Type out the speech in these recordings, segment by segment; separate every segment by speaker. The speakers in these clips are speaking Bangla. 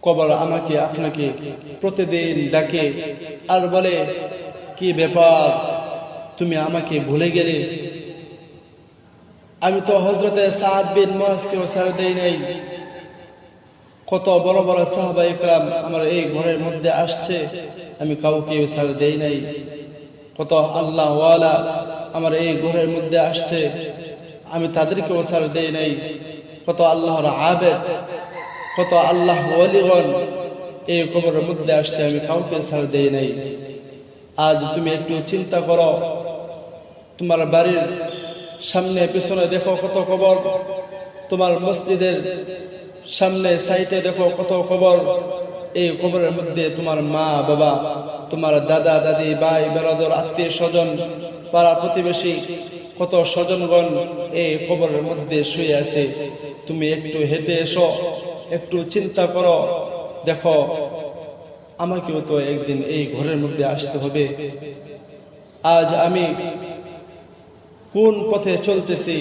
Speaker 1: কবর আমাকে আপনাকে প্রতিদিন ডাকে আর বলে, কি ব্যাপার, তুমি আমাকে ভুলে গেলে? আমি তো হযরতে সাদ বিন মুআজকে ছেড়ে দেই নাই। কত বড় বড় সাহাবা ইকরাম আমার এই ঘরের মধ্যে আসছে, আমি কাউকে ছেড়ে দেই নাই। কত আল্লাহ ওয়ালা আমার এই ঘরের মধ্যে আসছে, আমি তাদেরকেও ছেড়ে দেই নাই। কত আল্লাহর আবেদ, কত আল্লাহ ওয়ালিগণ এই কবরের মধ্যে আসছে, আমি কাউকে ছেড়ে দেই নাই। আজ তুমি একটু চিন্তা করো, তোমার বাড়ির সামনে পিছনে দেখো কত কবর, তোমার মসজিদের সামনে সাইডে দেখো কত কবর। এই কবরের মধ্যে তোমার মা বাবা, তোমার দাদা দাদি, ভাই বেরাদর, আত্মীয় স্বজন, পাড়া প্রতিবেশী, কত স্বজনগণ এই কবরের মধ্যে শুয়ে আছে। তুমি একটু হেঁটে এসো, একটু চিন্তা করো, দেখো আমাকেও তো একদিন এই ঘরের মধ্যে আসতে হবে। আজ আমি কোন পথে চলতেছি?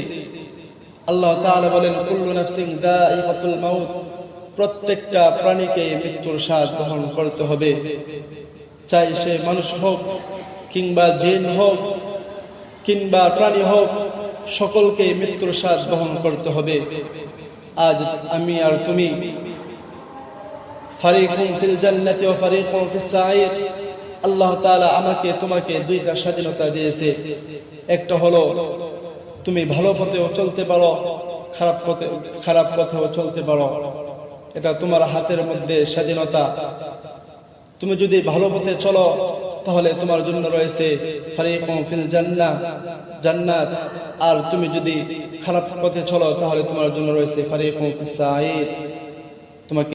Speaker 1: আল্লাহ তাআলা বলেন, কুল্লু নাফসিন যায়িকাতুল মাউত, প্রত্যেকটা প্রাণীকে মৃত্যুর স্বাদ গ্রহণ করতে হবে। চাই সে মানুষ হোক কিংবা জিন হোক কিংবা প্রাণী হোক, সকলকে মৃত্যুর স্বাদ গ্রহণ করতে হবে। আজ আমি আর তুমি ফারিকুন ফিল জান্নাতি ওয়া ফারিকুন ফিস সাঈর, আল্লাহ তাআলা আমাকে তোমাকে দুইটা স্বাধীনতা দিয়েছে। একটা হলো তুমি ভালো পথেও চলতে পারো, খারাপ পথেও চলতে পারো, এটা তোমার হাতের মধ্যে স্বাধীনতা। তুমি যদি ভালো পথে চলো তাহলে তোমার জন্য রয়েছে ফারিকুন ফিল জান্নাত, আর তুমি যদি খারাপ পথে চলো তাহলে তোমার জন্য রয়েছে ফারিকুন ফিস সাঈর।